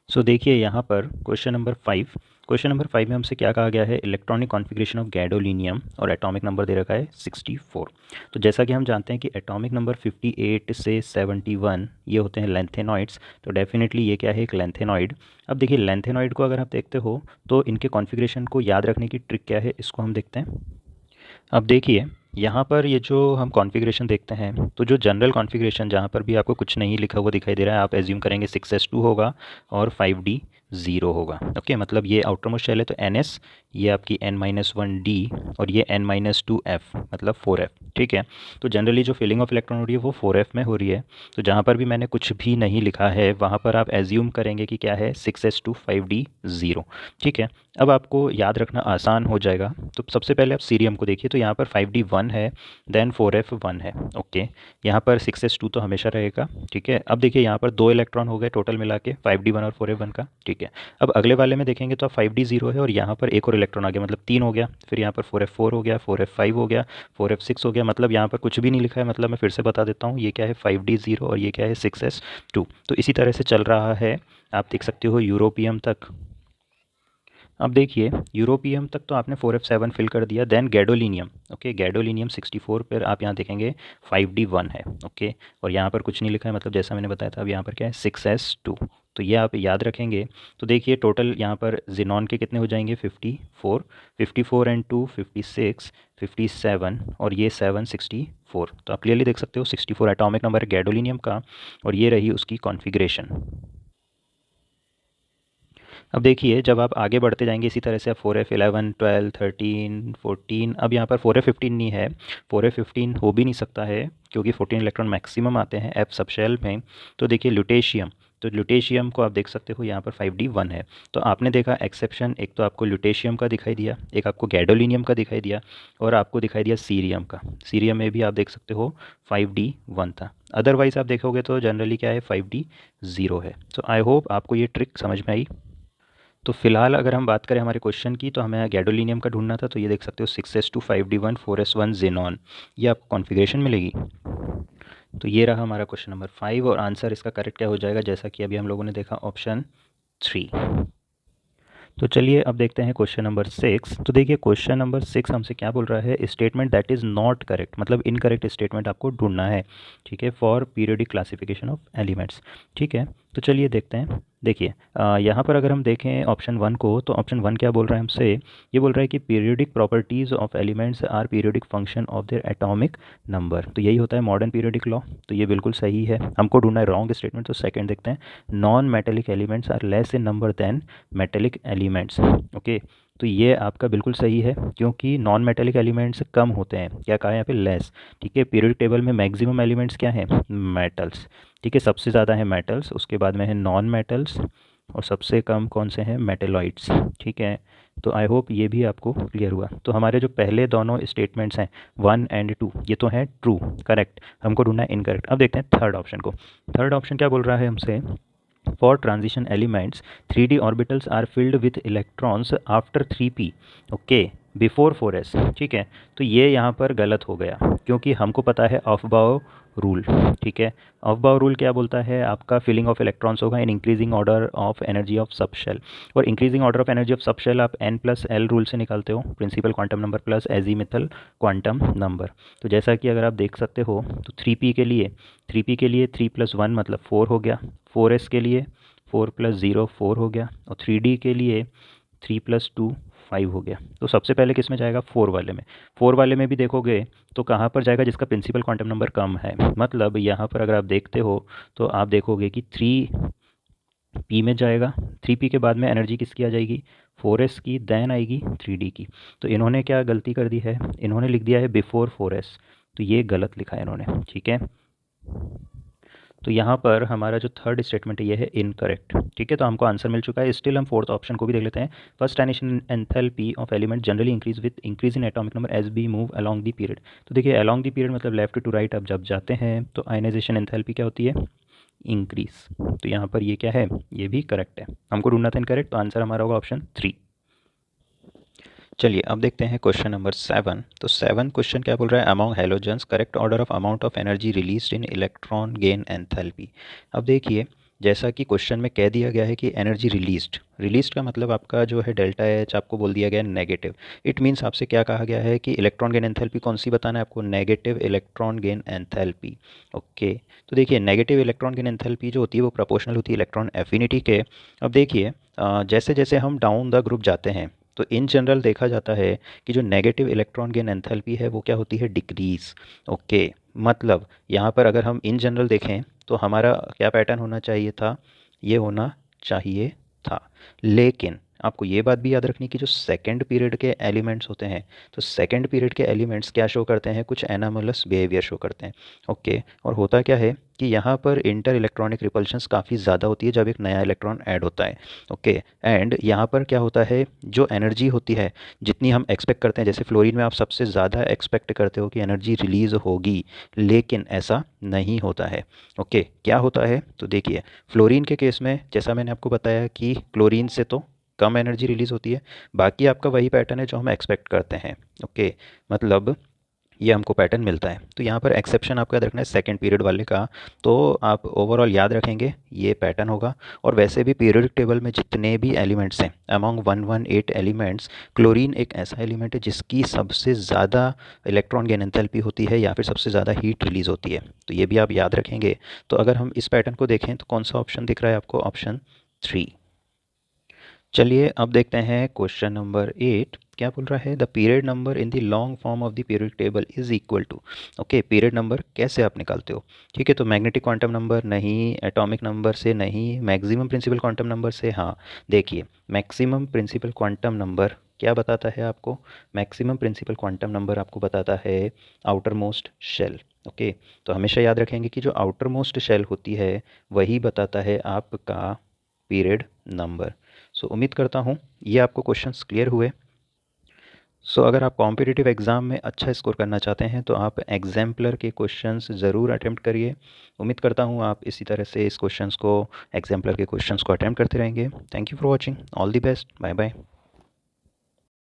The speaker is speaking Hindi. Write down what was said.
सो देखिए यहाँ पर क्वेश्चन नंबर 5 में हमसे क्या कहा गया है, इलेक्ट्रॉनिक कॉन्फ़िगरेशन ऑफ गैडोलीनियम और एटॉमिक नंबर दे रखा है 64। तो जैसा कि हम जानते हैं कि एटॉमिक नंबर 58 से 71 ये होते हैं लेंथेनॉइड्स, तो डेफिनेटली ये क्या है, एक लेंथेनॉइड। अब देखिए लेंथेनॉइड को अगर आप देखते हो तो इनके कॉन्फ़िगरेशन को याद रखने की ट्रिक क्या है, इसको हम देखते हैं। अब देखिए यहाँ पर ये जो हम कॉन्फ़िगरेशन देखते हैं, तो जो जनरल कॉन्फ़िगरेशन जहाँ पर भी आपको कुछ नहीं लिखा हुआ दिखाई दे रहा है, आप एज्यूम करेंगे 6s2 होगा और 5d 0 होगा। ओके, मतलब ये आउटर मोस्ट शेल है तो ns, ये आपकी n-1d और ये n-2f मतलब 4f। ठीक है, तो जनरली जो फिलिंग ऑफ इलेक्ट्रॉन हो रही है वो 4f में हो रही है। तो जहाँ पर भी मैंने कुछ भी नहीं लिखा है वहाँ पर आप एज्यूम करेंगे कि क्या है, 6s2 5d 0। ठीक है, अब आपको याद रखना आसान हो जाएगा। तो सबसे पहले आप सीरियम को देखिए, तो यहाँ पर 5d 1 है, देन 4f 1 है। ओके, यहाँ पर 6s2 तो हमेशा रहेगा। ठीक है, अब देखिए यहाँ पर 2 इलेक्ट्रॉन हो गए टोटल मिला के 5d 1 और 4f 1 का। ठीक है, अब अगले वाले में देखेंगे तो अब 5d 0 है और यहाँ पर एक और इलेक्ट्रॉन आ गया, मतलब 3 हो गया। फिर यहाँ पर 4f 4 हो गया, 4f 5 हो गया, 4f 6 हो गया। मतलब यहाँ पर कुछ भी नहीं लिखा है, मतलब मैं फिर से बता देता हूँ, ये क्या है 5d 0 और ये क्या है 6s2। तो इसी तरह से चल रहा है, आप देख सकते हो यूरोपियम तक। अब देखिए यूरोपियम तक तो आपने 4f7 फिल कर दिया, देन गैडोलिनियम। ओके, गैडोलिनियम 64 पर आप यहाँ देखेंगे 5d 1 है। ओके, और यहाँ पर कुछ नहीं लिखा है, मतलब जैसा मैंने बताया था। अब यहाँ पर क्या है 6s2, तो ये आप याद रखेंगे। तो देखिए टोटल यहाँ पर जिनॉन के कितने हो जाएंगे 54, 54 एंड 2 56, 57 और ये 7 64। तो आप क्लियरली देख सकते हो 64 एटॉमिक नंबर है गैडोलिनियम का और ये रही उसकी कॉन्फ़िगरेशन। अब देखिए जब आप आगे बढ़ते जाएंगे इसी तरह से, आप 4f11 12 13 14, अब यहाँ पर 4f15 नहीं है, 4f15 हो भी नहीं सकता है क्योंकि 14 इलेक्ट्रॉन मैक्सिमम आते हैं f सब शेल में। तो देखिए ल्यूटेशियम, तो ल्यूटेशियम को आप देख सकते हो यहाँ पर 5d 1 है। तो आपने देखा एक्सेप्शन, एक तो आपको ल्यूटेशियम का दिखाई दिया, एक आपको गैडोलिनियम का दिखाई दिया और आपको दिखाई दिया सीरियम का। सीरियम में भी आप देख सकते हो 5d 1 था। अदरवाइज़ आप देखोगे तो जनरली क्या है 5d 0 है। तो आई होप आपको ये ट्रिक समझ में आई। तो फिलहाल अगर हम बात करें हमारे क्वेश्चन की, तो हमें गैडोलिनियम का ढूंढना था। तो ये देख सकते हो 6s2 5d1 4s1 जेनॉन, ये आपको कॉन्फ़िगरेशन मिलेगी। तो ये रहा हमारा क्वेश्चन नंबर 5 और आंसर इसका करेक्ट क्या हो जाएगा, जैसा कि अभी हम लोगों ने देखा ऑप्शन 3। तो चलिए अब देखते हैं क्वेश्चन नंबर 6। तो देखिए क्वेश्चन नंबर 6 हमसे क्या बोल रहा है, statement that is not correct, मतलब इनकरेक्ट स्टेटमेंट आपको ढूंढना है। ठीक है, for periodic classification of elements. ठीक है, तो चलिए देखते हैं। देखिए यहाँ पर अगर हम देखें ऑप्शन 1 को, तो ऑप्शन 1 क्या बोल रहा है हमसे, ये बोल रहा है कि periodic properties of elements are periodic function of their atomic number. तो यही होता है मॉडर्न पीरियोडिक लॉ। तो ये बिल्कुल सही है, हमको ढूंढना है रॉन्ग स्टेटमेंट। तो सेकंड देखते हैं, non metallic elements are less in number than metallic elements. Okay, तो ये आपका बिल्कुल सही है क्योंकि नॉन मेटेलिक एलिमेंट्स कम होते हैं। क्या कहा है यहाँ पे, लेस। ठीक है, पीरियोडिक टेबल में मैक्सिमम एलिमेंट्स क्या हैं, मेटल्स। ठीक है, सबसे ज़्यादा है मेटल्स, उसके बाद में है नॉन मेटल्स और सबसे कम कौन से हैं, मेटेलॉइड्स। ठीक है, तो आई होप ये भी आपको क्लियर हुआ। तो हमारे जो पहले दोनों स्टेटमेंट्स हैं 1 एंड 2, ये तो हैं ट्रू, करेक्ट। हमको ढूंढना है इनकरेक्ट। अब देखते हैं थर्ड ऑप्शन को। थर्ड ऑप्शन क्या बोल रहा है हमसे, for transition elements 3d orbitals are filled with electrons after 3p, okay, before 4s। ठीक है, तो ये यहाँ पर गलत हो गया क्योंकि हमको पता है अफबाउ रूल। ठीक है, अफबाउ रूल क्या बोलता है, आपका फिलिंग ऑफ इलेक्ट्रॉन्स होगा in increasing order of energy of sub shell. और increasing order of energy of sub shell आप n+l रूल से निकालते हो, principal quantum number plus azimuthal quantum number. तो जैसा कि अगर आप देख सकते हो तो 3p के लिए 3+1 मतलब 4 हो गया, 4s के लिए 4+0 4 हो गया और 3d के लिए 3+2 5 हो गया। तो सबसे पहले किस में जाएगा, 4 वाले में। 4 वाले में भी देखोगे तो कहाँ पर जाएगा, जिसका प्रिंसिपल क्वांटम नंबर कम है। मतलब यहाँ पर अगर आप देखते हो तो आप देखोगे कि 3p में जाएगा, 3p के बाद में एनर्जी किसकी आ जाएगी, 4s की, देन आएगी 3d की। तो इन्होंने क्या गलती कर दी है, इन्होंने लिख दिया है बिफोर 4s, तो ये गलत लिखा है इन्होंने। ठीक है, तो यहाँ पर हमारा जो थर्ड स्टेटमेंट है ये है इनकरेक्ट। ठीक है, तो हमको आंसर मिल चुका है। स्टिल हम फोर्थ ऑप्शन को भी देख लेते हैं। First transition enthalpy of element generally increase with increase in atomic number as be move along the period. तो देखिए अलॉन्ग दी पीरियड मतलब लेफ्ट टू राइट आप जब जाते हैं तो आयनाइजेशन एंथैल्पी क्या होती है, इंक्रीज। तो यहाँ पर ये क्या है, ये भी करेक्ट है। हमको ढूंढना था इनकरेक्ट, तो आंसर हमारा होगा ऑप्शन 3। चलिए अब देखते हैं क्वेश्चन नंबर 7। तो 7 क्वेश्चन क्या बोल रहा है, among halogens correct order of amount of energy released in electron gain enthalpy. अब देखिए जैसा कि क्वेश्चन में कह दिया गया है कि एनर्जी रिलीज्ड का मतलब आपका जो है डेल्टा एच आपको बोल दिया गया है नेगेटिव। इट मीन्स आपसे क्या कहा गया है कि इलेक्ट्रॉन गेन एंथैल्पी कौन सी बताना है आपको, negative electron gain enthalpy. Okay, तो देखिए नेगेटिव इलेक्ट्रॉन गेन एंथैल्पी जो होती है वो प्रोपोर्शनल होती है इलेक्ट्रॉन एफिनिटी के। अब देखिए जैसे जैसे हम डाउन द ग्रुप जाते हैं तो इन जनरल देखा जाता है कि जो नेगेटिव इलेक्ट्रॉन गेन एंथैल्पी है वो क्या होती है, डिक्रीज। ओके, मतलब यहाँ पर अगर हम इन जनरल देखें तो हमारा क्या पैटर्न होना चाहिए था, ये होना चाहिए था। लेकिन आपको ये बात भी याद रखनी कि जो सेकंड पीरियड के एलिमेंट्स होते हैं, तो सेकंड पीरियड के एलिमेंट्स क्या शो करते हैं, कुछ एनामलस बिहेवियर शो करते हैं। ओके, और होता क्या है कि यहाँ पर इंटर इलेक्ट्रॉनिक रिपल्शंस काफ़ी ज़्यादा होती है जब एक नया इलेक्ट्रॉन ऐड होता है। ओके, एंड यहाँ पर क्या होता है, जो एनर्जी होती है जितनी हम एक्सपेक्ट करते हैं, जैसे फ्लोरीन में आप सबसे ज़्यादा एक्सपेक्ट करते हो कि एनर्जी रिलीज़ होगी, लेकिन ऐसा नहीं होता है। ओके, क्या होता है, तो देखिए फ्लोरीन के केस में जैसा मैंने आपको बताया कि क्लोरीन से तो कम एनर्जी रिलीज़ होती है, बाकी आपका वही पैटर्न है जो हम एक्सपेक्ट करते हैं। ओके, मतलब ये हमको पैटर्न मिलता है। तो यहाँ पर एक्सेप्शन आपको याद रखना है सेकंड पीरियड वाले का। तो आप ओवरऑल याद रखेंगे ये पैटर्न होगा। और वैसे भी पीरियोडिक टेबल में जितने भी एलिमेंट्स हैं, अमॉन्ग 118 एलिमेंट्स, क्लोरीन एक ऐसा एलिमेंट है जिसकी सबसे ज़्यादा इलेक्ट्रॉन गेन एंथैल्पी होती है या फिर सबसे ज़्यादा हीट रिलीज़ होती है। तो ये भी आप याद रखेंगे। तो अगर हम इस पैटर्न को देखें तो कौन सा ऑप्शन दिख रहा है आपको, ऑप्शन 3। चलिए अब देखते हैं क्वेश्चन नंबर 8 क्या बोल रहा है, the period number in the long form of the period table is equal to. Okay, period number कैसे आप निकालते हो, ठीक है, तो मैग्नेटिक क्वांटम नंबर नहीं, एटॉमिक नंबर से नहीं, मैक्सिमम प्रिंसिपल क्वांटम नंबर से। हाँ, देखिए मैक्सिमम प्रिंसिपल क्वांटम नंबर क्या बताता है आपको, मैक्सिमम प्रिंसिपल क्वांटम नंबर आपको बताता है आउटर मोस्ट शेल। ओके, तो हमेशा याद रखेंगे कि जो आउटर मोस्ट शेल होती है वही बताता है आपका पीरियड नंबर। सो उम्मीद करता हूँ ये आपको क्वेश्चंस क्लियर हुए। सो अगर आप कॉम्पिटिटिव एग्ज़ाम में अच्छा स्कोर करना चाहते हैं तो आप एग्जाम्पलर के क्वेश्चंस ज़रूर अटेम्प्ट करिए। उम्मीद करता हूँ आप इसी तरह से इस क्वेश्चंस को, एग्जाम्पलर के क्वेश्चंस को अटेम्प्ट करते रहेंगे। Thank you for watching, all the best, bye bye.